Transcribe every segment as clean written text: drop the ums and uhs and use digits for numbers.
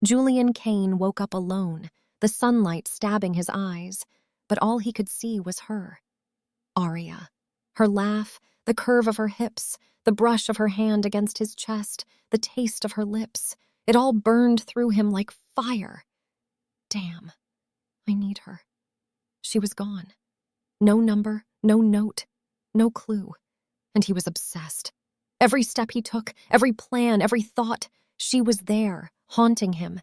Julian Kane woke up alone, the sunlight stabbing his eyes, but all he could see was her. Aria. Her laugh, the curve of her hips, the brush of her hand against his chest, the taste of her lips. It all burned through him like fire. Damn. I need her. She was gone. No number, no note, no clue. And he was obsessed. Every step he took, every plan, every thought, she was there, haunting him.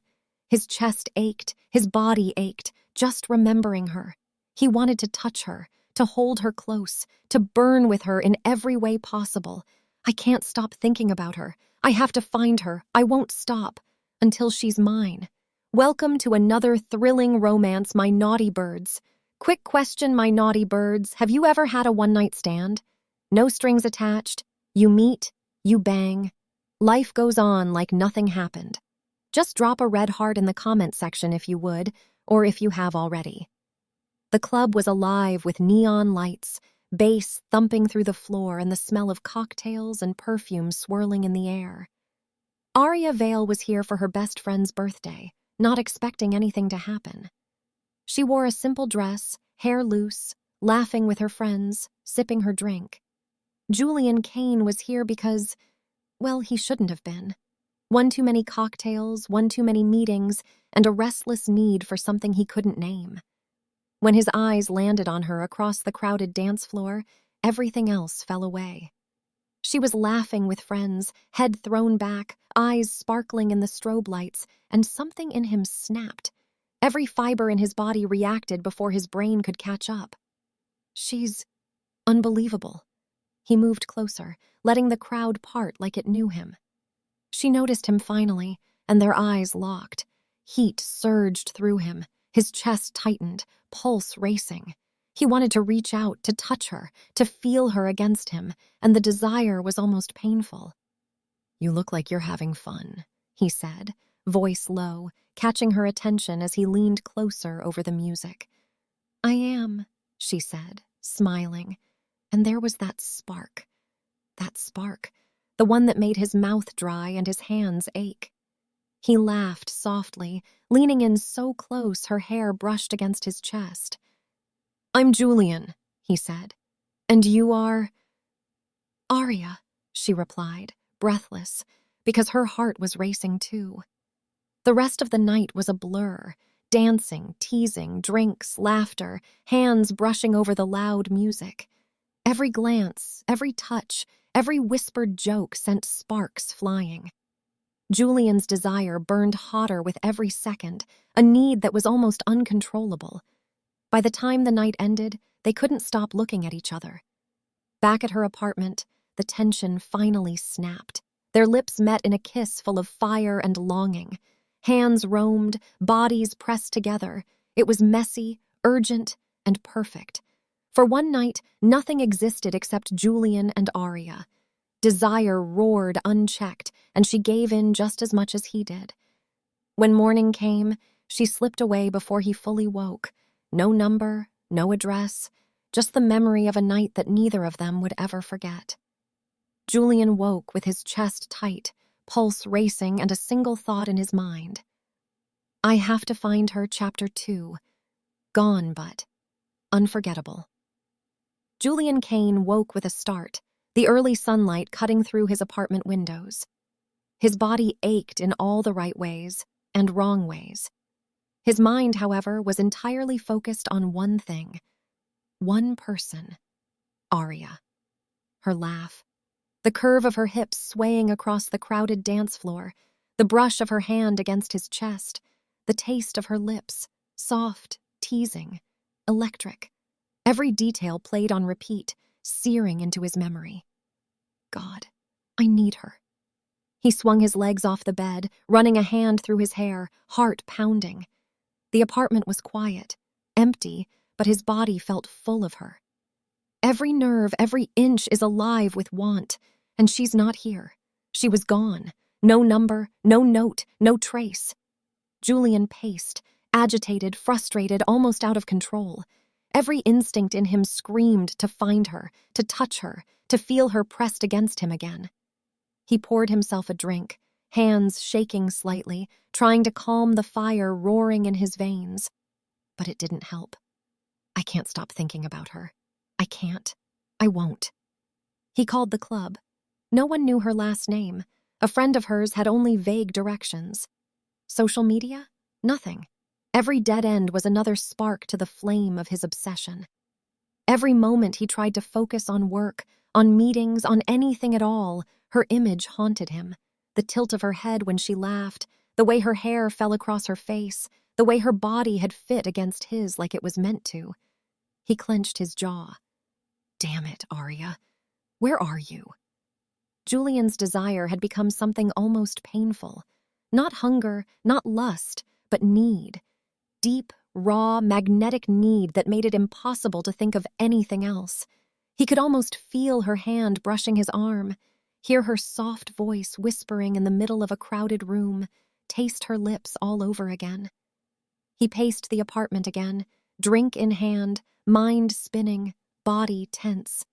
His chest ached, his body ached, just remembering her. He wanted to touch her, to hold her close, to burn with her in every way possible. I can't stop thinking about her. I have to find her. I won't stop until she's mine. Welcome to another thrilling romance, my naughty birds. Quick question, my naughty birds. Have you ever had a one-night stand? No strings attached. You meet, you bang. Life goes on like nothing happened. Just drop a red heart in the comment section if you would, or if you have already. The club was alive with neon lights, bass thumping through the floor, and the smell of cocktails and perfume swirling in the air. Aria Vale was here for her best friend's birthday, not expecting anything to happen. She wore a simple dress, hair loose, laughing with her friends, sipping her drink. Julian Kane was here because, well, he shouldn't have been. One too many cocktails, one too many meetings, and a restless need for something he couldn't name. When his eyes landed on her across the crowded dance floor, everything else fell away. She was laughing with friends, head thrown back, eyes sparkling in the strobe lights, and something in him snapped. Every fiber in his body reacted before his brain could catch up. She's unbelievable. He moved closer, letting the crowd part like it knew him. She noticed him finally, and their eyes locked. Heat surged through him, his chest tightened, pulse racing. He wanted to reach out, to touch her, to feel her against him, and the desire was almost painful. "You look like you're having fun," he said, voice low, catching her attention as he leaned closer over the music. "I am," she said, smiling, and there was that spark, the one that made his mouth dry and his hands ache. He laughed softly, leaning in so close her hair brushed against his chest. "I'm Julian," he said. "And you are—" "Aria," she replied, breathless, because her heart was racing too. The rest of the night was a blur, dancing, teasing, drinks, laughter, hands brushing over the loud music. Every glance, every touch, every whispered joke sent sparks flying. Julian's desire burned hotter with every second, a need that was almost uncontrollable. By the time the night ended, they couldn't stop looking at each other. Back at her apartment, the tension finally snapped. Their lips met in a kiss full of fire and longing. Hands roamed, bodies pressed together. It was messy, urgent, and perfect. For one night, nothing existed except Julian and Aria. Desire roared unchecked, and she gave in just as much as he did. When morning came, she slipped away before he fully woke. No number, no address, just the memory of a night that neither of them would ever forget. Julian woke with his chest tight, pulse racing, and a single thought in his mind. I have to find her, Chapter 2. Gone, but unforgettable. Julian Kane woke with a start, the early sunlight cutting through his apartment windows. His body ached in all the right ways and wrong ways. His mind, however, was entirely focused on one thing, one person, Aria. Her laugh, the curve of her hips swaying across the crowded dance floor, the brush of her hand against his chest, the taste of her lips, soft, teasing, electric. Every detail played on repeat, searing into his memory. God, I need her. He swung his legs off the bed, running a hand through his hair, heart pounding. The apartment was quiet, empty, but his body felt full of her. Every nerve, every inch is alive with want, and she's not here. She was gone. No number, no note, no trace. Julian paced, agitated, frustrated, almost out of control. Every instinct in him screamed to find her, to touch her, to feel her pressed against him again. He poured himself a drink, hands shaking slightly, trying to calm the fire roaring in his veins. But it didn't help. I can't stop thinking about her. I can't. I won't. He called the club. No one knew her last name. A friend of hers had only vague directions. Social media? Nothing. Every dead end was another spark to the flame of his obsession. Every moment he tried to focus on work, on meetings, on anything at all, her image haunted him. The tilt of her head when she laughed, the way her hair fell across her face, the way her body had fit against his like it was meant to. He clenched his jaw. Damn it, Arya. Where are you? Julian's desire had become something almost painful. Not hunger, not lust, but need. Deep, raw, magnetic need that made it impossible to think of anything else. He could almost feel her hand brushing his arm, hear her soft voice whispering in the middle of a crowded room, taste her lips all over again. He paced the apartment again, drink in hand, mind spinning, body tense.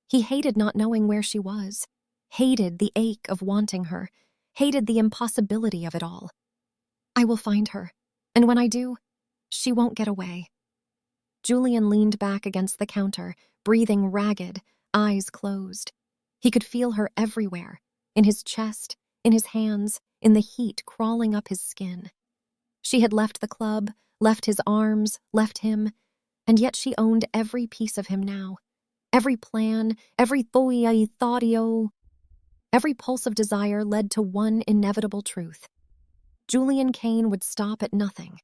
He hated not knowing where she was, hated the ache of wanting her, hated the impossibility of it all. I will find her, and when I do, she won't get away. Julian leaned back against the counter, breathing ragged, eyes closed. He could feel her everywhere, in his chest, in his hands, in the heat crawling up his skin. She had left the club, left his arms, left him, and yet she owned every piece of him now. Every plan, every thought, every pulse of desire led to one inevitable truth. Julian Kane would stop at nothing.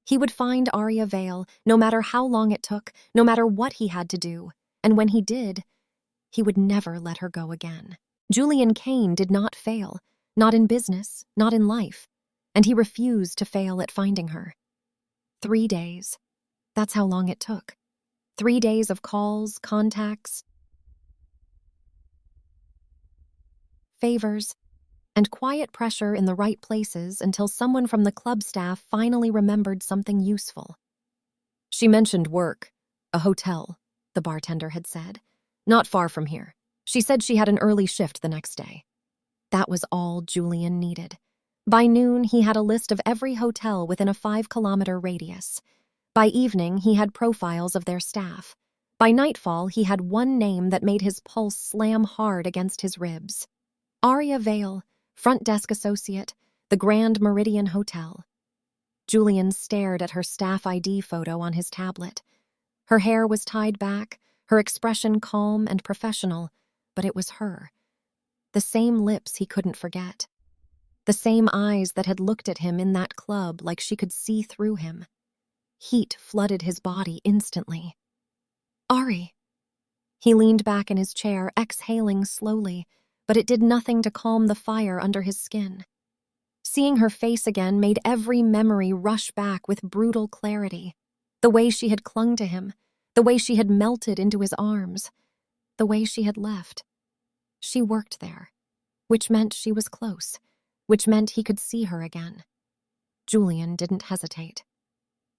He would find Arya Vale, no matter how long it took, no matter what he had to do, and when he did, he would never let her go again. Julian Kane did not fail, not in business, not in life, and he refused to fail at finding her. 3 days. That's how long it took. 3 days of calls, contacts, favors, and quiet pressure in the right places until someone from the club staff finally remembered something useful. She mentioned work, a hotel, the bartender had said. Not far from here. She said she had an early shift the next day. That was all Julian needed. By noon, he had a list of every hotel within a 5-kilometer radius. By evening, he had profiles of their staff. By nightfall, he had one name that made his pulse slam hard against his ribs. Arya Vale, front desk associate, the Grand Meridian Hotel. Julian stared at her staff ID photo on his tablet. Her hair was tied back, her expression calm and professional, but it was her. The same lips he couldn't forget. The same eyes that had looked at him in that club like she could see through him. Heat flooded his body instantly. Ari. He leaned back in his chair, exhaling slowly, but it did nothing to calm the fire under his skin. Seeing her face again made every memory rush back with brutal clarity. The way she had clung to him, the way she had melted into his arms, the way she had left. She worked there, which meant she was close, which meant he could see her again. Julian didn't hesitate.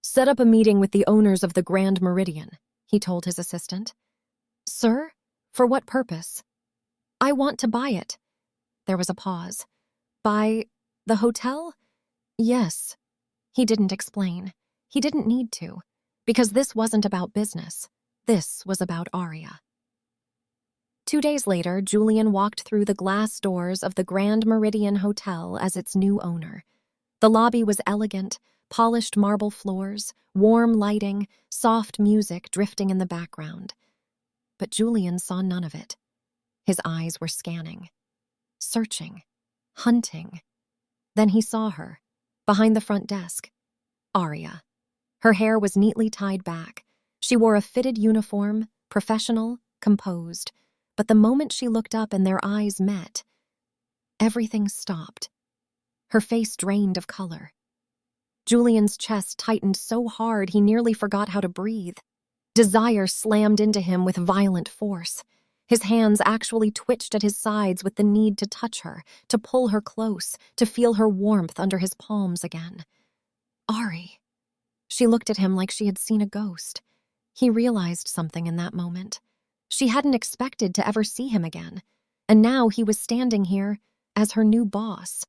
Set up a meeting with the owners of the Grand Meridian, he told his assistant. Sir? For what purpose? I want to buy it. There was a pause. Buy the hotel? Yes. He didn't explain. He didn't need to, because this wasn't about business. This was about Arya. 2 days later, Julian walked through the glass doors of the Grand Meridian Hotel as its new owner. The lobby was elegant, polished marble floors, warm lighting, soft music drifting in the background. But Julian saw none of it. His eyes were scanning, searching, hunting. Then he saw her, behind the front desk. Arya. Her hair was neatly tied back. She wore a fitted uniform, professional, composed. But the moment she looked up and their eyes met, everything stopped. Her face drained of color. Julian's chest tightened so hard he nearly forgot how to breathe. Desire slammed into him with violent force. His hands actually twitched at his sides with the need to touch her, to pull her close, to feel her warmth under his palms again. Ari. She looked at him like she had seen a ghost. He realized something in that moment. She hadn't expected to ever see him again, and now he was standing here as her new boss.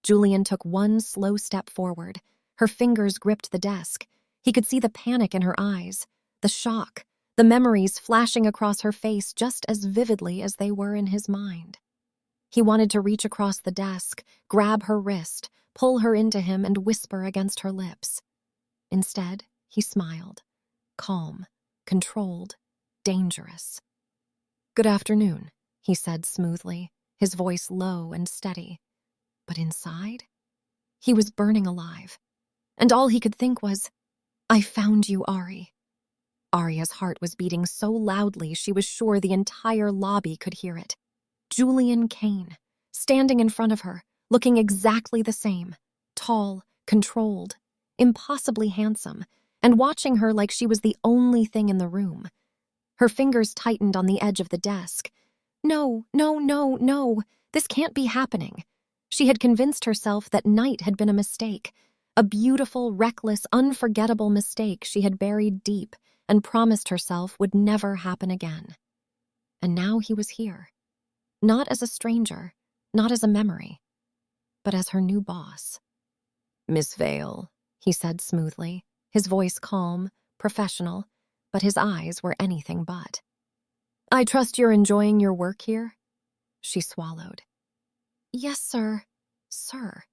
Julian took one slow step forward. Her fingers gripped the desk. He could see the panic in her eyes, the shock, the memories flashing across her face just as vividly as they were in his mind. He wanted to reach across the desk, grab her wrist, pull her into him, and whisper against her lips. Instead, he smiled, calm, controlled, dangerous. "Good afternoon," he said smoothly, his voice low and steady. But inside, he was burning alive. And all he could think was, "I found you, Ari." Aria's heart was beating so loudly she was sure the entire lobby could hear it. Julian Kane, standing in front of her, looking exactly the same, tall, controlled, impossibly handsome, and watching her like she was the only thing in the room. Her fingers tightened on the edge of the desk. No, no, no, no, this can't be happening. She had convinced herself that night had been a mistake, a beautiful, reckless, unforgettable mistake she had buried deep and promised herself would never happen again. And now he was here. Not as a stranger, not as a memory, but as her new boss. "Miss Vale," he said smoothly, his voice calm, professional, but his eyes were anything but. "I trust you're enjoying your work here?" She swallowed. "Yes, sir. Sir."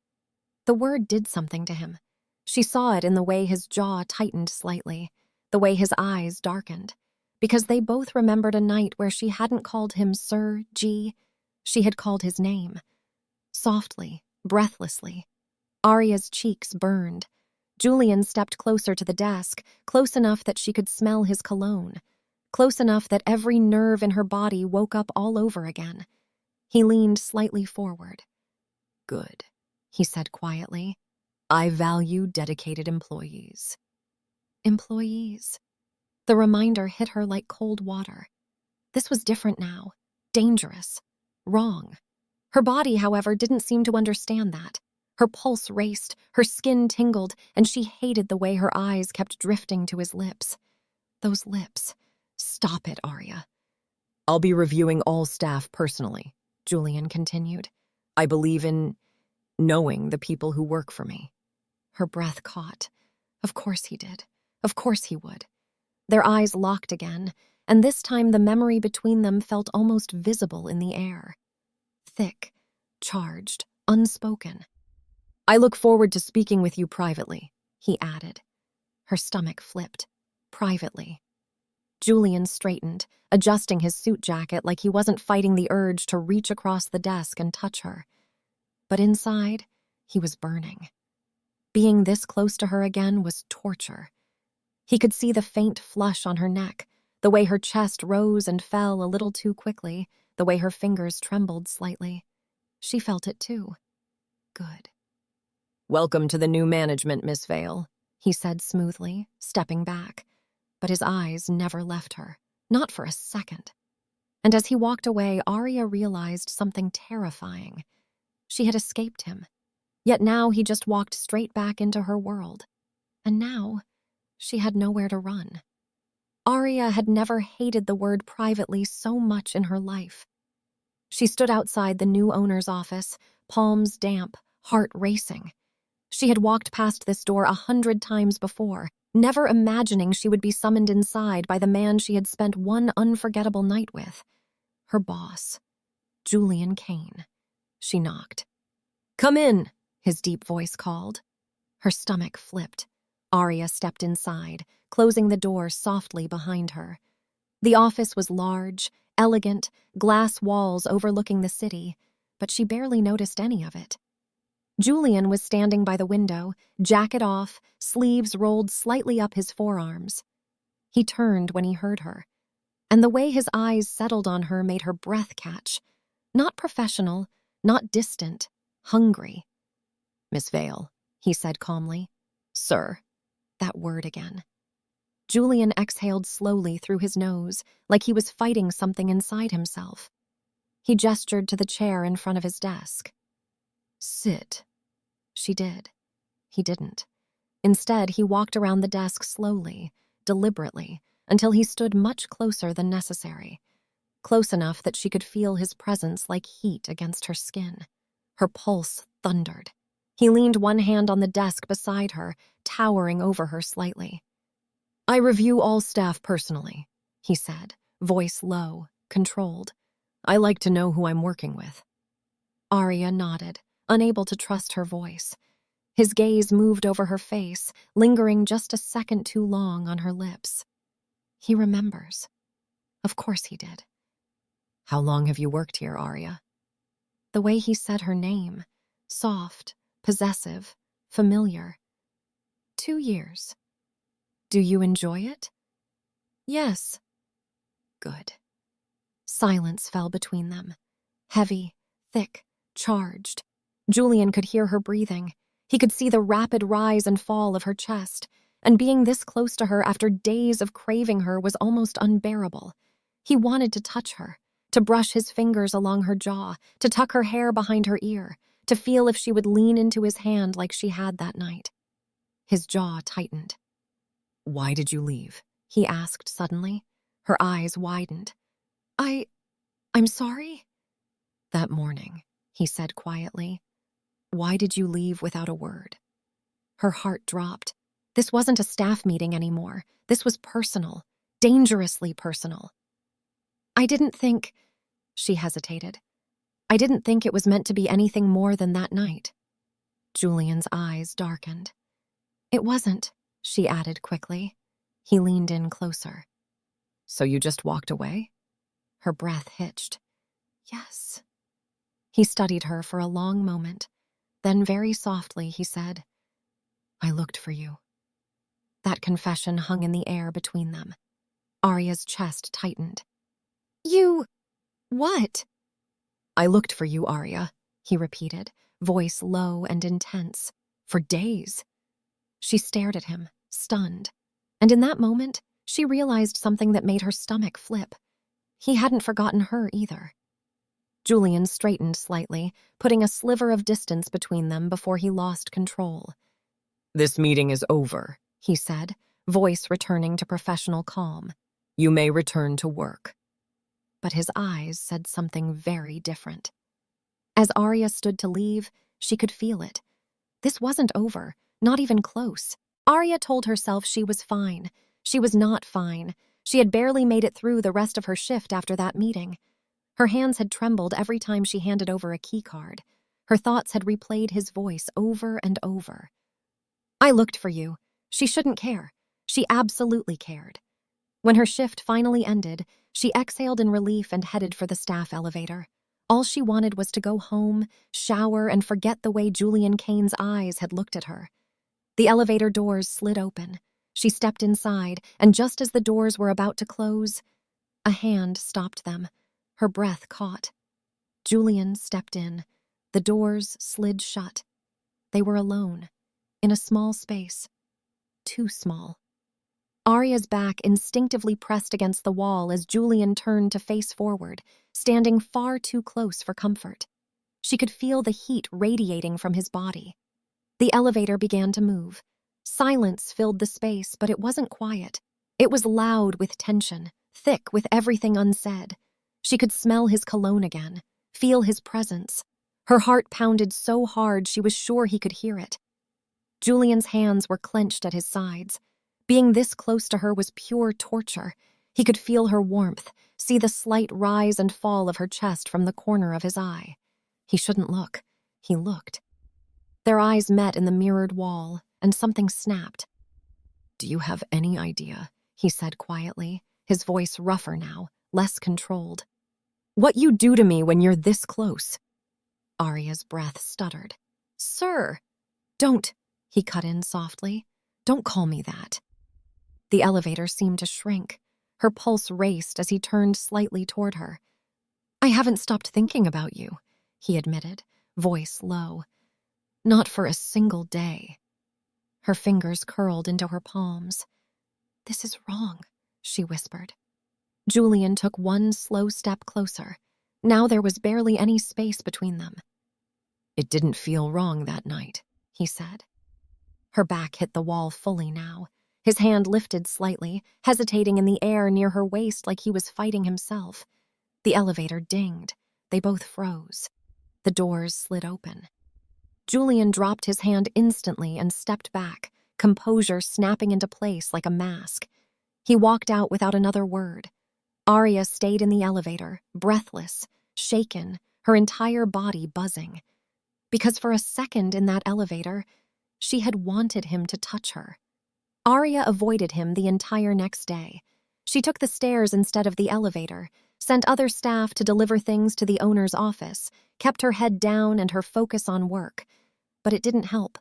The word did something to him. She saw it in the way his jaw tightened slightly, the way his eyes darkened, because they both remembered a night where she hadn't called him Sir G. She had called his name. Softly, breathlessly. Aria's cheeks burned. Julian stepped closer to the desk, close enough that she could smell his cologne, close enough that every nerve in her body woke up all over again. He leaned slightly forward. "Good," he said quietly. "I value dedicated employees." Employees. The reminder hit her like cold water. This was different now. Dangerous. Wrong. Her body, however, didn't seem to understand that. Her pulse raced, her skin tingled, and she hated the way her eyes kept drifting to his lips. Those lips. "Stop it, Aria." "I'll be reviewing all staff personally," Julian continued. "I believe in knowing the people who work for me." Her breath caught. Of course he did. Of course he would. Their eyes locked again, and this time the memory between them felt almost visible in the air. Thick, charged, unspoken. "I look forward to speaking with you privately," he added. Her stomach flipped. Privately. Julian straightened, adjusting his suit jacket like he wasn't fighting the urge to reach across the desk and touch her. But inside, he was burning. Being this close to her again was torture. He could see the faint flush on her neck, the way her chest rose and fell a little too quickly, the way her fingers trembled slightly. She felt it too. Good. "Welcome to the new management, Miss Vale," he said smoothly, stepping back. But his eyes never left her, not for a second. And as he walked away, Aria realized something terrifying. She had escaped him. Yet now he just walked straight back into her world. And now, she had nowhere to run. Aria had never hated the word privately so much in her life. She stood outside the new owner's office, palms damp, heart racing. She had walked past this door 100 times before, never imagining she would be summoned inside by the man she had spent one unforgettable night with. Her boss, Julian Kane. She knocked. "Come in," his deep voice called. Her stomach flipped. Aria stepped inside, closing the door softly behind her. The office was large, elegant, glass walls overlooking the city, but she barely noticed any of it. Julian was standing by the window, jacket off, sleeves rolled slightly up his forearms. He turned when he heard her, and the way his eyes settled on her made her breath catch. Not professional, not distant, hungry. "Miss Vale," he said calmly. "Sir." That word again. Julian exhaled slowly through his nose, like he was fighting something inside himself. He gestured to the chair in front of his desk. "Sit." She did. He didn't. Instead, he walked around the desk slowly, deliberately, until he stood much closer than necessary. Close enough that she could feel his presence like heat against her skin. Her pulse thundered. He leaned one hand on the desk beside her, towering over her slightly. "I review all staff personally," he said, voice low, controlled. "I like to know who I'm working with." Arya nodded, unable to trust her voice. His gaze moved over her face, lingering just a second too long on her lips. He remembers. Of course he did. "How long have you worked here, Arya?" The way he said her name, soft, possessive, familiar. 2 years. "Do you enjoy it?" "Yes." Good. Silence fell between them. Heavy, thick, charged. Julian could hear her breathing. He could see the rapid rise and fall of her chest, and being this close to her after days of craving her was almost unbearable. He wanted to touch her, to brush his fingers along her jaw, to tuck her hair behind her ear, to feel if she would lean into his hand like she had that night. His jaw tightened. "Why did you leave?" he asked suddenly. Her eyes widened. I'm sorry?" "That morning," he said quietly. "Why did you leave without a word?" Her heart dropped. This wasn't a staff meeting anymore. This was personal, dangerously personal. "I didn't think," she hesitated. "I didn't think it was meant to be anything more than that night." Julian's eyes darkened. "It wasn't," she added quickly. He leaned in closer. "So you just walked away?" Her breath hitched. "Yes." He studied her for a long moment. Then very softly he said, "I looked for you." That confession hung in the air between them. Arya's chest tightened. "You... what?" "I looked for you, Arya," he repeated, voice low and intense. "For days." She stared at him, stunned. And in that moment, she realized something that made her stomach flip. He hadn't forgotten her either. Julian straightened slightly, putting a sliver of distance between them before he lost control. "This meeting is over," he said, voice returning to professional calm. "You may return to work." But his eyes said something very different. As Arya stood to leave, she could feel it. This wasn't over, not even close. Arya told herself she was fine. She was not fine. She had barely made it through the rest of her shift after that meeting. Her hands had trembled every time she handed over a key card. Her thoughts had replayed his voice over and over. "I looked for you." She shouldn't care. She absolutely cared. When her shift finally ended, she exhaled in relief and headed for the staff elevator. All she wanted was to go home, shower, and forget the way Julian Kane's eyes had looked at her. The elevator doors slid open. She stepped inside, and just as the doors were about to close, a hand stopped them. Her breath caught. Julian stepped in. The doors slid shut. They were alone, in a small space. Too small. Arya's back instinctively pressed against the wall as Julian turned to face forward, standing far too close for comfort. She could feel the heat radiating from his body. The elevator began to move. Silence filled the space, but it wasn't quiet. It was loud with tension, thick with everything unsaid. She could smell his cologne again, feel his presence. Her heart pounded so hard she was sure he could hear it. Julian's hands were clenched at his sides. Being this close to her was pure torture. He could feel her warmth, see the slight rise and fall of her chest from the corner of his eye. He shouldn't look. He looked. Their eyes met in the mirrored wall, and something snapped. "Do you have any idea?" he said quietly, his voice rougher now, less controlled. "What you do to me when you're this close?" Arya's breath stuttered. "Sir!" "Don't," he cut in softly. "Don't call me that." The elevator seemed to shrink. Her pulse raced as he turned slightly toward her. "I haven't stopped thinking about you," he admitted, voice low. "Not for a single day." Her fingers curled into her palms. "This is wrong," she whispered. Julian took one slow step closer. Now there was barely any space between them. "It didn't feel wrong that night," he said. Her back hit the wall fully now. His hand lifted slightly, hesitating in the air near her waist like he was fighting himself. The elevator dinged. They both froze. The doors slid open. Julian dropped his hand instantly and stepped back, composure snapping into place like a mask. He walked out without another word. Arya stayed in the elevator, breathless, shaken, her entire body buzzing. Because for a second in that elevator, she had wanted him to touch her. Arya avoided him the entire next day. She took the stairs instead of the elevator, sent other staff to deliver things to the owner's office, kept her head down and her focus on work. But it didn't help,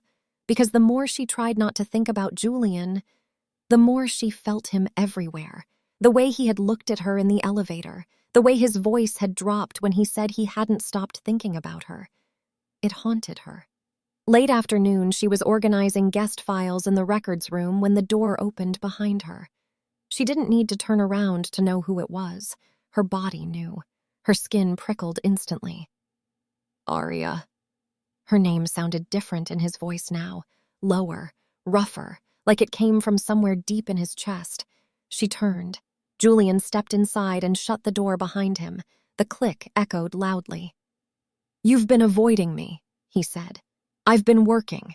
because the more she tried not to think about Julian, the more she felt him everywhere. The way he had looked at her in the elevator, the way his voice had dropped when he said he hadn't stopped thinking about her. It haunted her. Late afternoon, she was organizing guest files in the records room when the door opened behind her. She didn't need to turn around to know who it was. Her body knew. Her skin prickled instantly. Arya. Her name sounded different in his voice now, lower, rougher, like it came from somewhere deep in his chest. She turned. Julian stepped inside and shut the door behind him. The click echoed loudly. "You've been avoiding me," he said. "I've been working."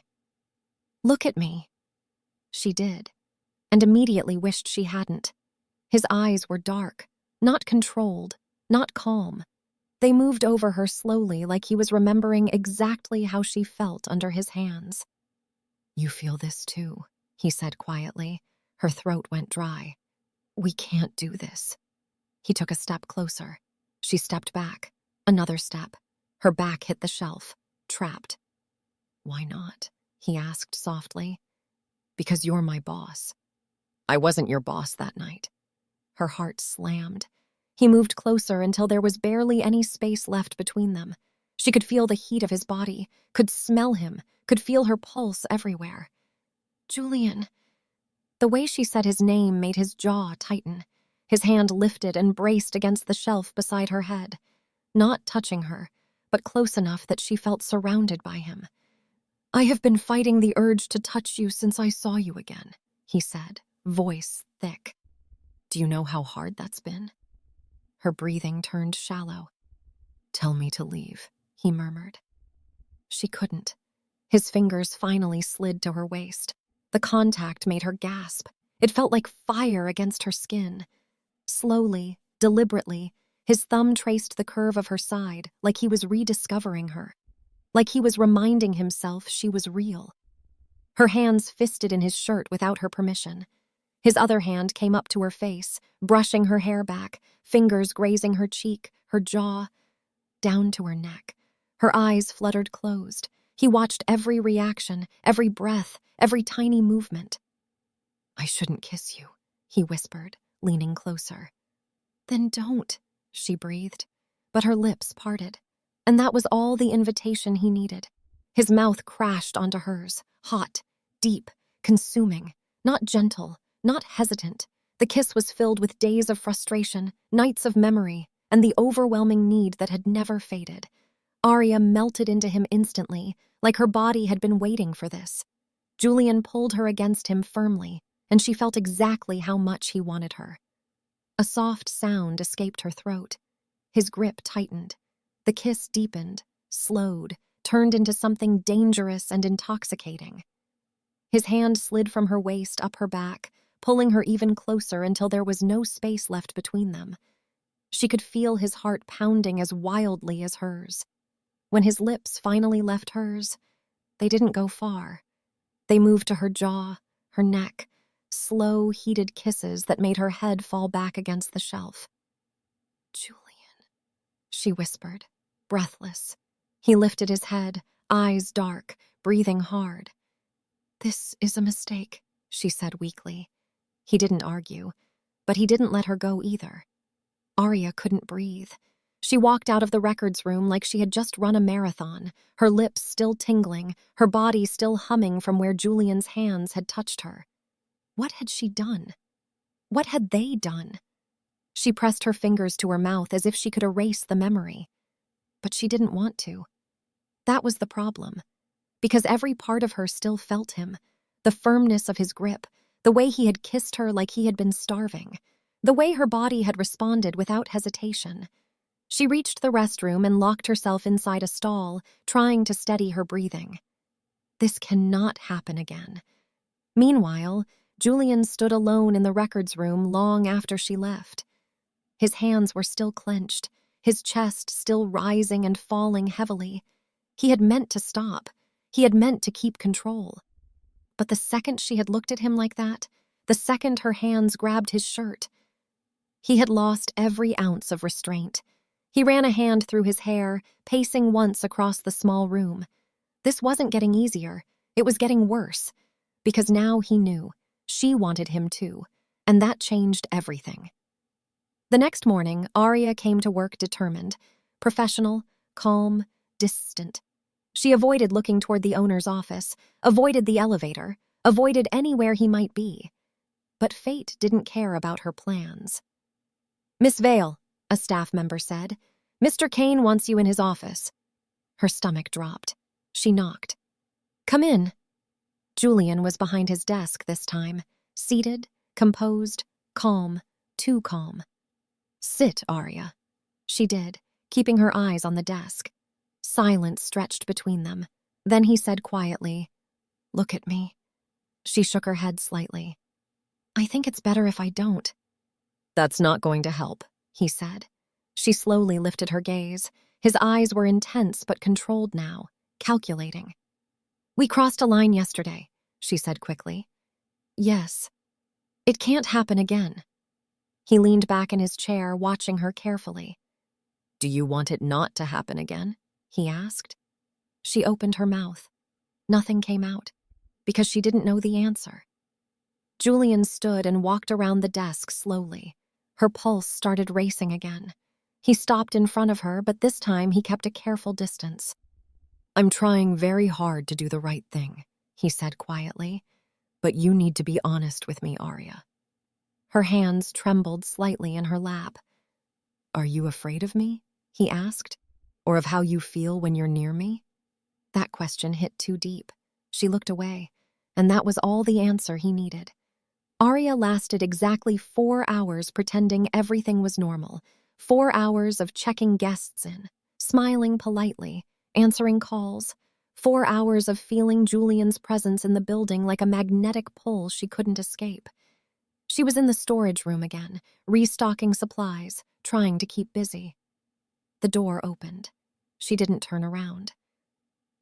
"Look at me." She did, and immediately wished she hadn't. His eyes were dark, not controlled, not calm. They moved over her slowly like he was remembering exactly how she felt under his hands. "You feel this too," he said quietly. Her throat went dry. "We can't do this." He took a step closer. She stepped back. Another step. Her back hit the shelf, trapped. "Why not?" he asked softly. "Because you're my boss." "I wasn't your boss that night." Her heart slammed. He moved closer until there was barely any space left between them. She could feel the heat of his body, could smell him, could feel her pulse everywhere. "Julian." The way she said his name made his jaw tighten. His hand lifted and braced against the shelf beside her head, not touching her, but close enough that she felt surrounded by him. "I have been fighting the urge to touch you since I saw you again," he said, voice thick. "Do you know how hard that's been?" Her breathing turned shallow. "Tell me to leave," he murmured. She couldn't. His fingers finally slid to her waist. The contact made her gasp. It felt like fire against her skin. Slowly, deliberately, his thumb traced the curve of her side, like he was rediscovering her. Like he was reminding himself she was real. Her hands fisted in his shirt without her permission. His other hand came up to her face, brushing her hair back, fingers grazing her cheek, her jaw, down to her neck. Her eyes fluttered closed. He watched every reaction, every breath, every tiny movement. "I shouldn't kiss you," he whispered, leaning closer. "Then don't," she breathed. But her lips parted. And that was all the invitation he needed. His mouth crashed onto hers, hot, deep, consuming, not gentle, not hesitant. The kiss was filled with days of frustration, nights of memory, and the overwhelming need that had never faded. Arya melted into him instantly, like her body had been waiting for this. Julian pulled her against him firmly, and she felt exactly how much he wanted her. A soft sound escaped her throat. His grip tightened. The kiss deepened, slowed, turned into something dangerous and intoxicating. His hand slid from her waist up her back, pulling her even closer until there was no space left between them. She could feel his heart pounding as wildly as hers. When his lips finally left hers, they didn't go far. They moved to her jaw, her neck, slow, heated kisses that made her head fall back against the shelf. "Julian," she whispered, breathless. He lifted his head, eyes dark, breathing hard. "This is a mistake," she said weakly. He didn't argue, but he didn't let her go either. Arya couldn't breathe. She walked out of the records room like she had just run a marathon, her lips still tingling, her body still humming from where Julian's hands had touched her. What had she done? What had they done? She pressed her fingers to her mouth as if she could erase the memory. But she didn't want to. That was the problem. Because every part of her still felt him. The firmness of his grip, the way he had kissed her like he had been starving, the way her body had responded without hesitation. She reached the restroom and locked herself inside a stall, trying to steady her breathing. This cannot happen again. Meanwhile, Julian stood alone in the records room long after she left. His hands were still clenched, his chest still rising and falling heavily. He had meant to stop. He had meant to keep control. But the second she had looked at him like that, the second her hands grabbed his shirt, he had lost every ounce of restraint. He ran a hand through his hair, pacing once across the small room. This wasn't getting easier. It was getting worse. Because now he knew. She wanted him too. And that changed everything. The next morning, Arya came to work determined, professional, calm, distant. She avoided looking toward the owner's office, avoided the elevator, avoided anywhere he might be. But fate didn't care about her plans. "Miss Vale," a staff member said, "Mr. Kane wants you in his office." Her stomach dropped. She knocked. "Come in." Julian was behind his desk this time, seated, composed, calm, too calm. "Sit, Arya." She did, keeping her eyes on the desk. Silence stretched between them. Then he said quietly, "Look at me." She shook her head slightly. "I think it's better if I don't." "That's not going to help," he said. She slowly lifted her gaze. His eyes were intense but controlled now, calculating. "We crossed a line yesterday," she said quickly. "Yes. It can't happen again." He leaned back in his chair, watching her carefully. "Do you want it not to happen again?" he asked. She opened her mouth. Nothing came out, because she didn't know the answer. Julian stood and walked around the desk slowly. Her pulse started racing again. He stopped in front of her, but this time he kept a careful distance. "I'm trying very hard to do the right thing," he said quietly. "But you need to be honest with me, Arya." Her hands trembled slightly in her lap. "Are you afraid of me?" he asked. "Or of how you feel when you're near me?" That question hit too deep. She looked away, and that was all the answer he needed. Arya lasted exactly 4 hours pretending everything was normal. 4 hours of checking guests in, smiling politely, answering calls. 4 hours of feeling Julian's presence in the building like a magnetic pull she couldn't escape. She was in the storage room again, restocking supplies, trying to keep busy. The door opened. She didn't turn around.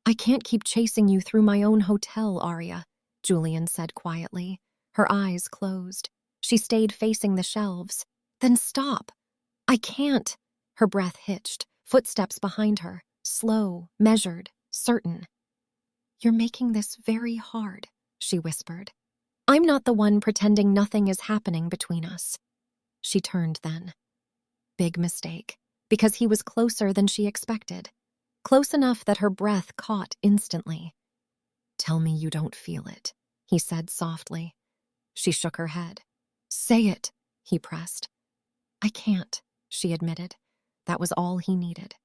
"I can't keep chasing you through my own hotel, Arya," Julian said quietly. Her eyes closed. She stayed facing the shelves. "Then stop." "I can't." Her breath hitched, footsteps behind her, slow, measured, certain. "You're making this very hard," she whispered. "I'm not the one pretending nothing is happening between us." She turned then. Big mistake, because he was closer than she expected. Close enough that her breath caught instantly. "Tell me you don't feel it," he said softly. She shook her head. "Say it," he pressed. "I can't," she admitted. That was all he needed.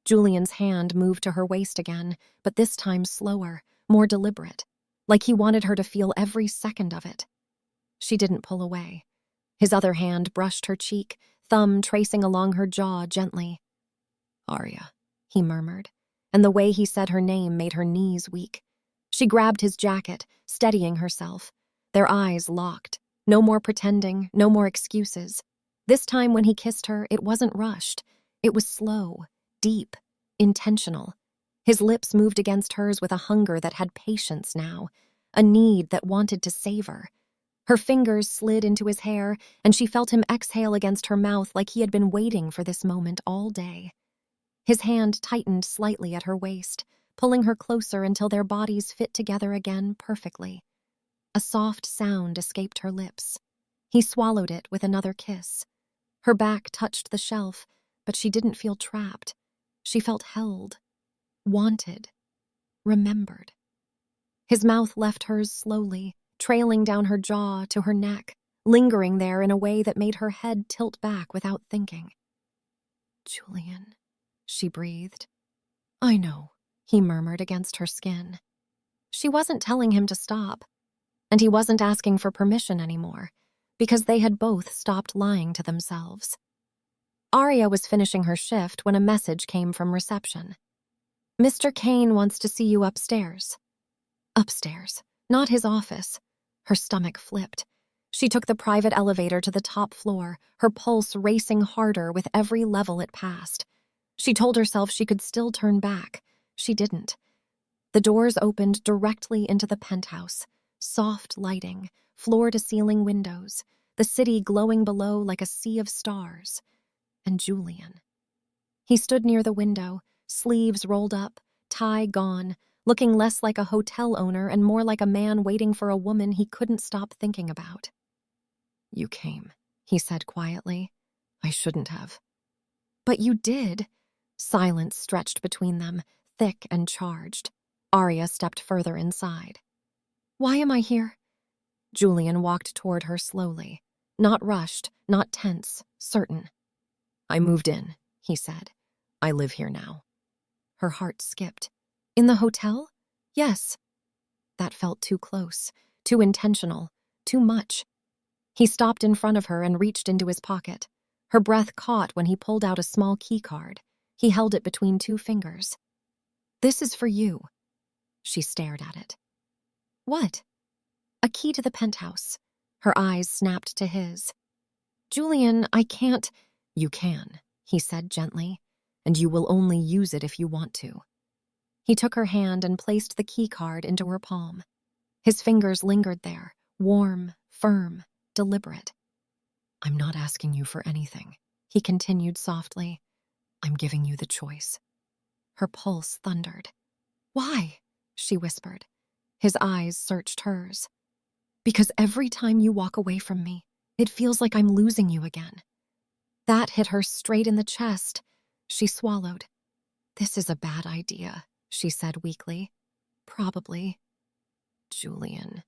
Julian's hand moved to her waist again, but this time slower, more deliberate, like he wanted her to feel every second of it. She didn't pull away. His other hand brushed her cheek, thumb tracing along her jaw gently. "Arya," he murmured, and the way he said her name made her knees weak. She grabbed his jacket, steadying herself. Their eyes locked. No more pretending, no more excuses. This time when he kissed her, it wasn't rushed. It was slow, deep, intentional. His lips moved against hers with a hunger that had patience now, a need that wanted to savor. Her fingers slid into his hair, and she felt him exhale against her mouth like he had been waiting for this moment all day. His hand tightened slightly at her waist, pulling her closer until their bodies fit together again perfectly. A soft sound escaped her lips. He swallowed it with another kiss. Her back touched the shelf, but she didn't feel trapped. She felt held, wanted, remembered. His mouth left hers slowly, trailing down her jaw to her neck, lingering there in a way that made her head tilt back without thinking. "Julian," she breathed. "I know," he murmured against her skin. She wasn't telling him to stop, and he wasn't asking for permission anymore, because they had both stopped lying to themselves. Aria was finishing her shift when a message came from reception. "Mr. Kane wants to see you upstairs." Upstairs, not his office. Her stomach flipped. She took the private elevator to the top floor, her pulse racing harder with every level it passed. She told herself she could still turn back. She didn't. The doors opened directly into the penthouse. Soft lighting, floor-to-ceiling windows, the city glowing below like a sea of stars. And Julian. He stood near the window, sleeves rolled up, tie gone, looking less like a hotel owner and more like a man waiting for a woman he couldn't stop thinking about. "You came," he said quietly. "I shouldn't have." "But you did." Silence stretched between them, thick and charged. Aria stepped further inside. "Why am I here?" Julian walked toward her slowly. Not rushed, not tense, certain. "I moved in," he said. "I live here now." Her heart skipped. "In the hotel?" "Yes." That felt too close, too intentional, too much. He stopped in front of her and reached into his pocket. Her breath caught when he pulled out a small key card. He held it between two fingers. "This is for you." She stared at it. "What?" "A key to the penthouse." Her eyes snapped to his. "Julian, I can't." "You can," he said gently, "and you will only use it if you want to." He took her hand and placed the key card into her palm. His fingers lingered there, warm, firm, deliberate. "I'm not asking you for anything," he continued softly. "I'm giving you the choice." Her pulse thundered. "Why?" she whispered. His eyes searched hers. "Because every time you walk away from me, it feels like I'm losing you again." That hit her straight in the chest. She swallowed. "This is a bad idea," she said weakly. "Probably." "Julian."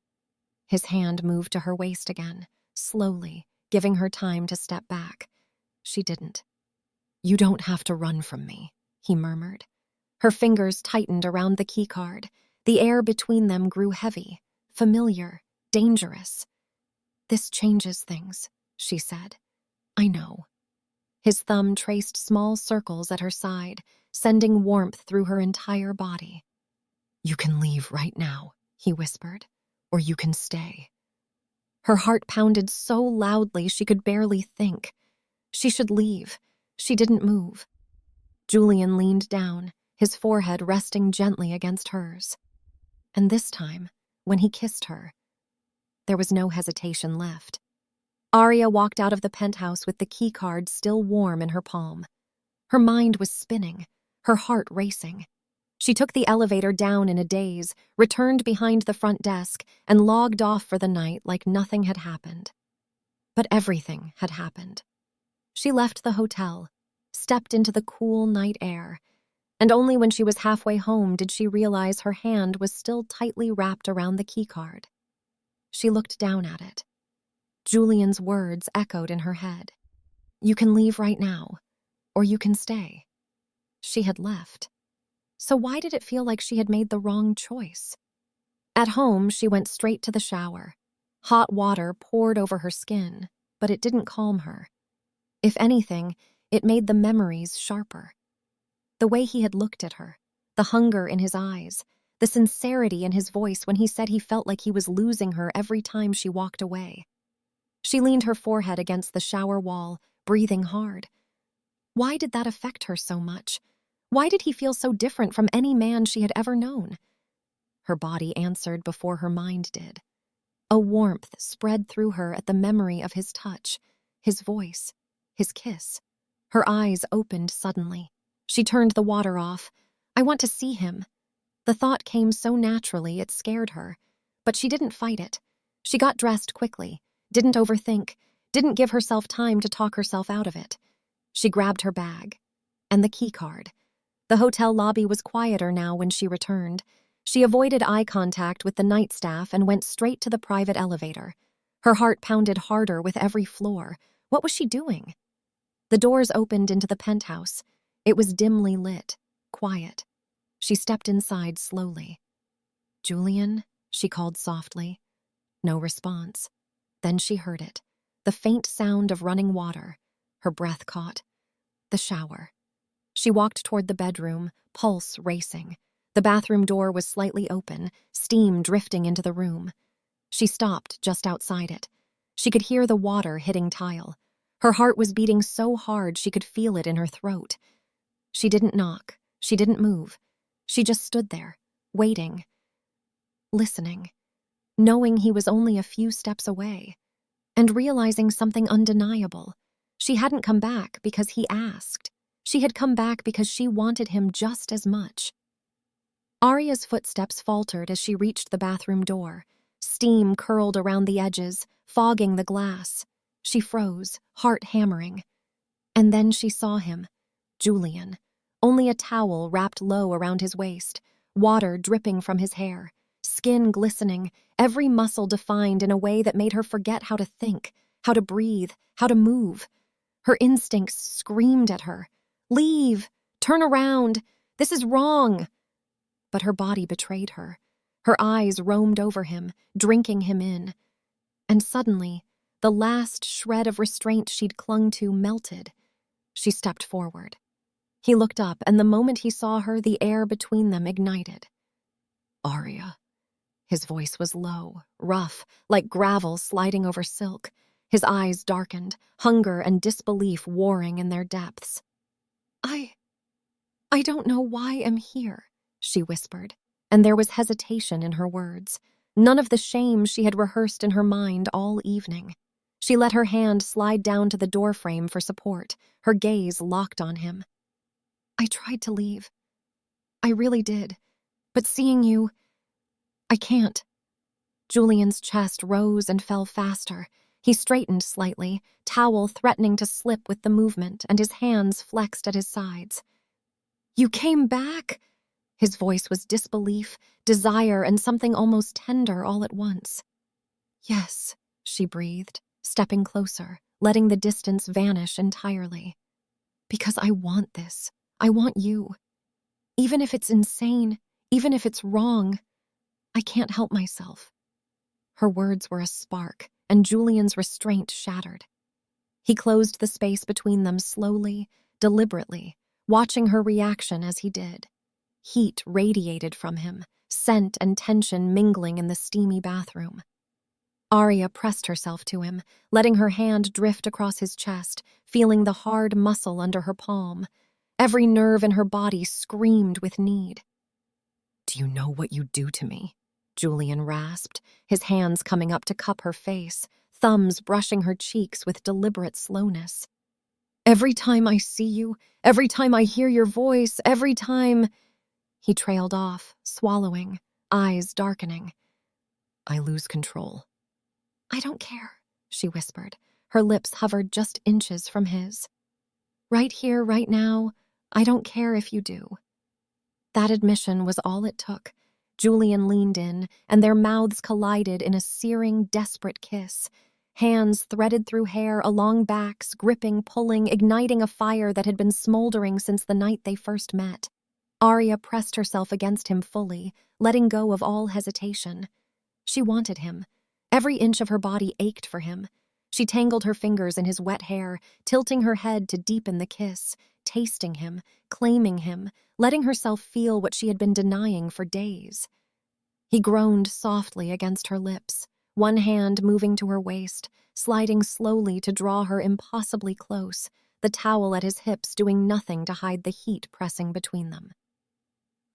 His hand moved to her waist again, slowly, giving her time to step back. She didn't. "You don't have to run from me," he murmured. Her fingers tightened around the keycard. The air between them grew heavy, familiar, dangerous. "This changes things," she said. "I know." His thumb traced small circles at her side, sending warmth through her entire body. "You can leave right now," he whispered, "or you can stay." Her heart pounded so loudly she could barely think. She should leave. She didn't move. Julian leaned down, his forehead resting gently against hers. And this time, when he kissed her, there was no hesitation left. Aria walked out of the penthouse with the keycard still warm in her palm. Her mind was spinning, her heart racing. She took the elevator down in a daze, returned behind the front desk, and logged off for the night like nothing had happened. But everything had happened. She left the hotel, stepped into the cool night air, and only when she was halfway home did she realize her hand was still tightly wrapped around the keycard. She looked down at it. Julian's words echoed in her head. "You can leave right now, or you can stay." She had left. So why did it feel like she had made the wrong choice? At home, she went straight to the shower. Hot water poured over her skin, but it didn't calm her. If anything, it made the memories sharper. The way he had looked at her, the hunger in his eyes, the sincerity in his voice when he said he felt like he was losing her every time she walked away. She leaned her forehead against the shower wall, breathing hard. Why did that affect her so much? Why did he feel so different from any man she had ever known? Her body answered before her mind did. A warmth spread through her at the memory of his touch, his voice, his kiss. Her eyes opened suddenly. She turned the water off. "I want to see him." The thought came so naturally it scared her, but she didn't fight it. She got dressed quickly, didn't overthink, didn't give herself time to talk herself out of it. She grabbed her bag and the key card. The hotel lobby was quieter now when she returned. She avoided eye contact with the night staff and went straight to the private elevator. Her heart pounded harder with every floor. What was she doing? The doors opened into the penthouse. It was dimly lit, quiet. She stepped inside slowly. "Julian?" she called softly. No response. Then she heard it, the faint sound of running water. Her breath caught. The shower. She walked toward the bedroom, pulse racing. The bathroom door was slightly open, steam drifting into the room. She stopped just outside it. She could hear the water hitting tile. Her heart was beating so hard she could feel it in her throat. She didn't knock. She didn't move. She just stood there, waiting, listening, knowing he was only a few steps away, and realizing something undeniable. She hadn't come back because he asked. She had come back because she wanted him just as much. Aria's footsteps faltered as she reached the bathroom door. Steam curled around the edges, fogging the glass. She froze, heart hammering. And then she saw him, Julian, only a towel wrapped low around his waist, water dripping from his hair, skin glistening, every muscle defined in a way that made her forget how to think, how to breathe, how to move. Her instincts screamed at her, "Leave! Turn around! This is wrong!" But her body betrayed her. Her eyes roamed over him, drinking him in. And suddenly, the last shred of restraint she'd clung to melted. She stepped forward. He looked up, and the moment he saw her, the air between them ignited. "Aria." His voice was low, rough, like gravel sliding over silk. His eyes darkened, hunger and disbelief warring in their depths. I don't know why I'm here," she whispered, and there was hesitation in her words. None of the shame she had rehearsed in her mind all evening. She let her hand slide down to the doorframe for support, her gaze locked on him. "I tried to leave. I really did. But seeing you, I can't." Julian's chest rose and fell faster. He straightened slightly, towel threatening to slip with the movement, and his hands flexed at his sides. "You came back?" His voice was disbelief, desire, and something almost tender all at once. "Yes," she breathed, stepping closer, letting the distance vanish entirely. "Because I want this. I want you. Even if it's insane, even if it's wrong, I can't help myself." Her words were a spark, and Julian's restraint shattered. He closed the space between them slowly, deliberately, watching her reaction as he did. Heat radiated from him, scent and tension mingling in the steamy bathroom. Aria pressed herself to him, letting her hand drift across his chest, feeling the hard muscle under her palm. Every nerve in her body screamed with need. "Do you know what you do to me?" Julian rasped, his hands coming up to cup her face, thumbs brushing her cheeks with deliberate slowness. "Every time I see you, every time I hear your voice, every time—" He trailed off, swallowing, eyes darkening. "I lose control." "I don't care," she whispered. Her lips hovered just inches from his. "Right here, right now, I don't care if you do." That admission was all it took. Julian leaned in, and their mouths collided in a searing, desperate kiss. Hands threaded through hair, along backs, gripping, pulling, igniting a fire that had been smoldering since the night they first met. Aria pressed herself against him fully, letting go of all hesitation. She wanted him. Every inch of her body ached for him. She tangled her fingers in his wet hair, tilting her head to deepen the kiss, tasting him, claiming him, letting herself feel what she had been denying for days. He groaned softly against her lips, one hand moving to her waist, sliding slowly to draw her impossibly close, the towel at his hips doing nothing to hide the heat pressing between them.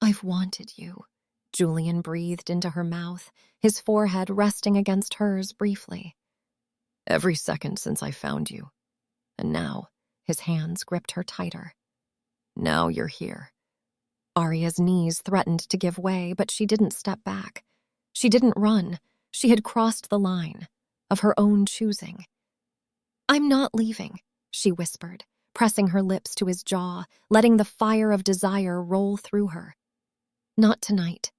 "I've wanted you," Julian breathed into her mouth, his forehead resting against hers briefly. "Every second since I found you. And now," his hands gripped her tighter. "Now you're here." Aria's knees threatened to give way, but she didn't step back. She didn't run. She had crossed the line, of her own choosing. "I'm not leaving," she whispered, pressing her lips to his jaw, letting the fire of desire roll through her. "Not tonight."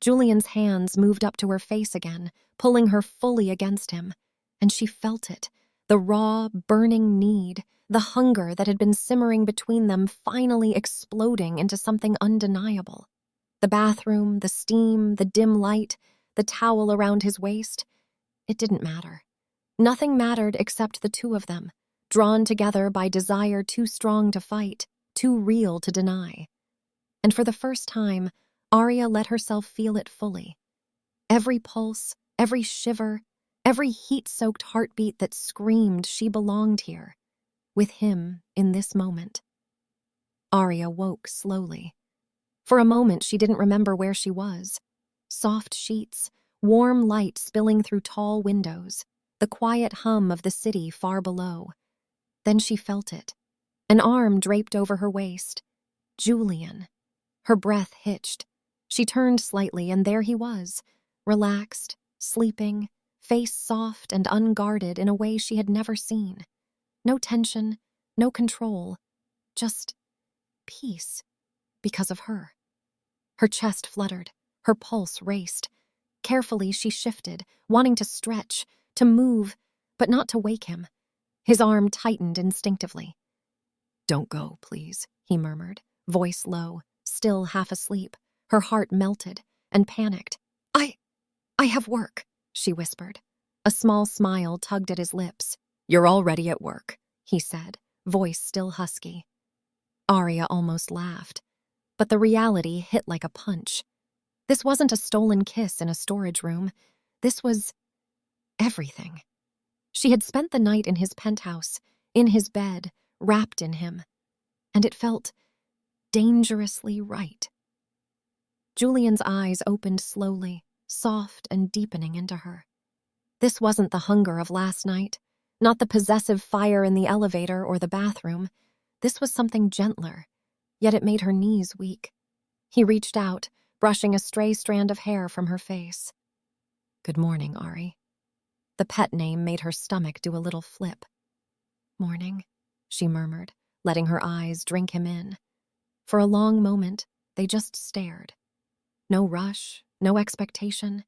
Julian's hands moved up to her face again, pulling her fully against him, and she felt it, the raw, burning need, the hunger that had been simmering between them finally exploding into something undeniable. The bathroom, the steam, the dim light, the towel around his waist. It didn't matter. Nothing mattered except the two of them, drawn together by desire too strong to fight, too real to deny. And for the first time, Arya let herself feel it fully. Every pulse, every shiver, every heat-soaked heartbeat that screamed she belonged here, with him in this moment. Arya woke slowly. For a moment, she didn't remember where she was. Soft sheets, warm light spilling through tall windows, the quiet hum of the city far below. Then she felt it. An arm draped over her waist. Julian. Her breath hitched. She turned slightly, and there he was, relaxed, sleeping, face soft and unguarded in a way she had never seen. No tension, no control, just peace because of her. Her chest fluttered, her pulse raced. Carefully, she shifted, wanting to stretch, to move, but not to wake him. His arm tightened instinctively. "Don't go, please," he murmured, voice low, still half asleep. Her heart melted and panicked. I have work," she whispered. A small smile tugged at his lips. "You're already at work," he said, voice still husky. Arya almost laughed, but the reality hit like a punch. This wasn't a stolen kiss in a storage room. This was everything. She had spent the night in his penthouse, in his bed, wrapped in him, and it felt dangerously right. Julian's eyes opened slowly, soft and deepening into her. This wasn't the hunger of last night, not the possessive fire in the elevator or the bathroom. This was something gentler, yet it made her knees weak. He reached out, brushing a stray strand of hair from her face. "Good morning, Ari." The pet name made her stomach do a little flip. "Morning," she murmured, letting her eyes drink him in. For a long moment, they just stared. No rush, no expectation.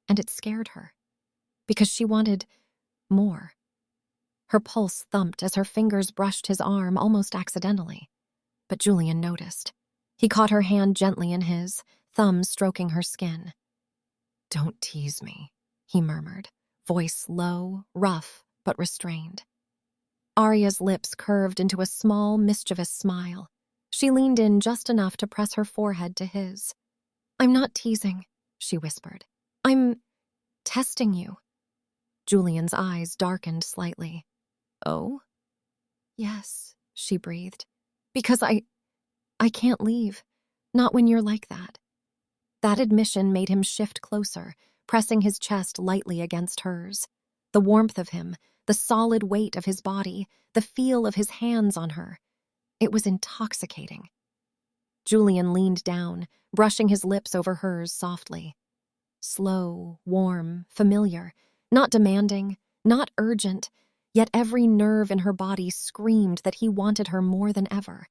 And it scared her, because she wanted more. Her pulse thumped as her fingers brushed his arm almost accidentally. But Julian noticed. He caught her hand gently in his, thumb stroking her skin. "Don't tease me," he murmured, voice low, rough, but restrained. Arya's lips curved into a small, mischievous smile. She leaned in just enough to press her forehead to his. "I'm not teasing," she whispered. "I'm testing you." Julian's eyes darkened slightly. "Oh?" "Yes," she breathed. "Because I can't leave. Not when you're like that." That admission made him shift closer, pressing his chest lightly against hers. The warmth of him, the solid weight of his body, the feel of his hands on her. It was intoxicating. Julian leaned down, brushing his lips over hers softly. Slow, warm, familiar, not demanding, not urgent, yet every nerve in her body screamed that he wanted her more than ever.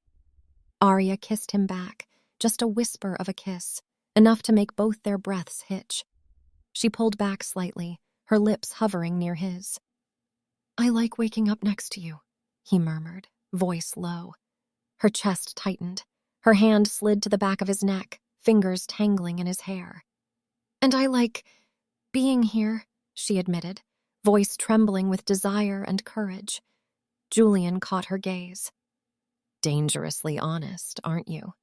Arya kissed him back, just a whisper of a kiss, enough to make both their breaths hitch. She pulled back slightly, her lips hovering near his. "I like waking up next to you," he murmured, voice low. Her chest tightened. Her hand slid to the back of his neck, fingers tangling in his hair. "And I like being here," she admitted, voice trembling with desire and courage. Julian caught her gaze. "Dangerously honest, aren't you?"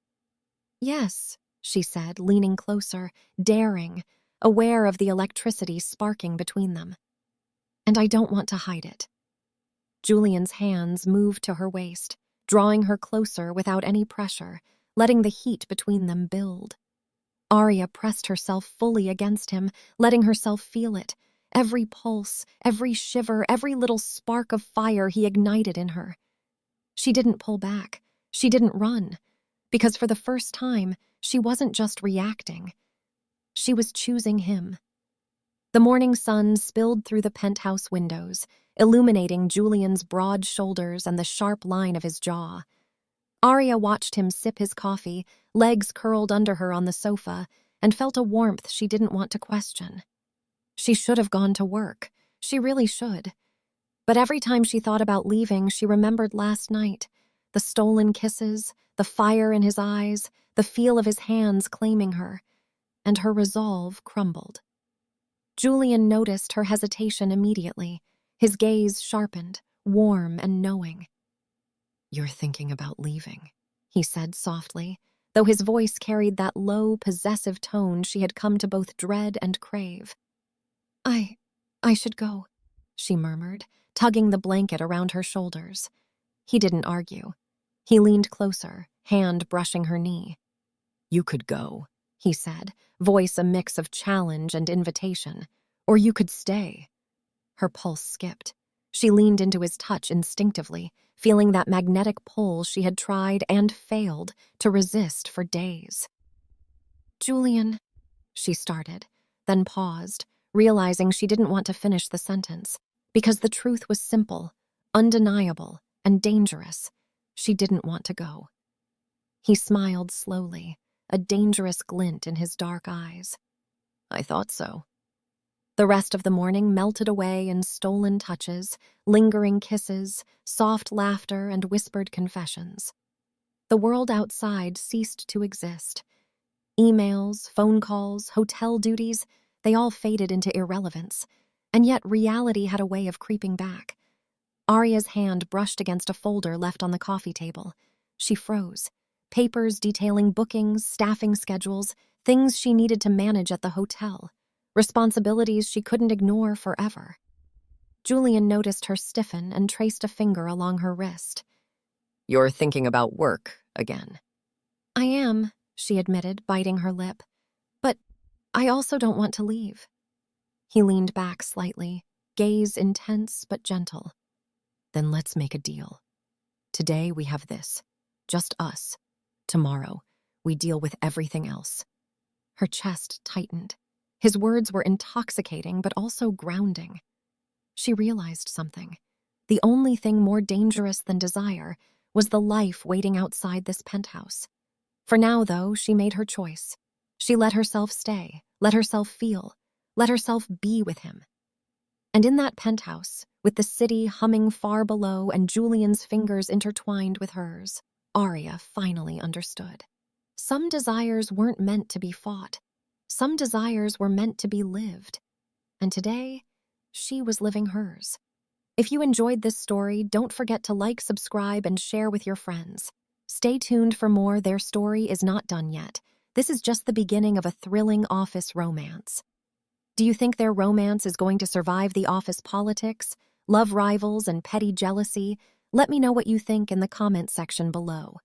"Yes," she said, leaning closer, daring, aware of the electricity sparking between them. "And I don't want to hide it." Julian's hands moved to her waist, drawing her closer without any pressure, letting the heat between them build. Arya pressed herself fully against him, letting herself feel it, every pulse, every shiver, every little spark of fire he ignited in her. She didn't pull back. She didn't run. Because for the first time, she wasn't just reacting. She was choosing him. The morning sun spilled through the penthouse windows, illuminating Julian's broad shoulders and the sharp line of his jaw. Arya watched him sip his coffee, legs curled under her on the sofa, and felt a warmth she didn't want to question. She should have gone to work. She really should. But every time she thought about leaving, she remembered last night. The stolen kisses, the fire in his eyes, the feel of his hands claiming her. And her resolve crumbled. Julian noticed her hesitation immediately. His gaze sharpened, warm and knowing. "You're thinking about leaving," he said softly, though his voice carried that low, possessive tone she had come to both dread and crave. I should go," she murmured, tugging the blanket around her shoulders. He didn't argue. He leaned closer, hand brushing her knee. "You could go," he said, voice a mix of challenge and invitation. "Or you could stay." Her pulse skipped. She leaned into his touch instinctively, feeling that magnetic pull she had tried and failed to resist for days. "Julian," she started, then paused, realizing she didn't want to finish the sentence. Because the truth was simple, undeniable, and dangerous. She didn't want to go. He smiled slowly, a dangerous glint in his dark eyes. "I thought so." The rest of the morning melted away in stolen touches, lingering kisses, soft laughter, and whispered confessions. The world outside ceased to exist. Emails, phone calls, hotel duties, they all faded into irrelevance. And yet reality had a way of creeping back. Arya's hand brushed against a folder left on the coffee table. She froze. Papers detailing bookings, staffing schedules, things she needed to manage at the hotel. Responsibilities she couldn't ignore forever. Julian noticed her stiffen and traced a finger along her wrist. "You're thinking about work again." "I am," she admitted, biting her lip. "But I also don't want to leave." He leaned back slightly, gaze intense but gentle. "Then let's make a deal. Today we have this. Just us. Tomorrow, we deal with everything else." Her chest tightened. His words were intoxicating but also grounding. She realized something. The only thing more dangerous than desire was the life waiting outside this penthouse. For now, though, she made her choice. She let herself stay, let herself feel, let herself be with him. And in that penthouse, with the city humming far below and Julian's fingers intertwined with hers, Arya finally understood. Some desires weren't meant to be fought. Some desires were meant to be lived. And today, she was living hers. If you enjoyed this story, don't forget to like, subscribe, and share with your friends. Stay tuned for more. Their story is not done yet. This is just the beginning of a thrilling office romance. Do you think their romance is going to survive the office politics, love rivals, and petty jealousy? Let me know what you think in the comment section below.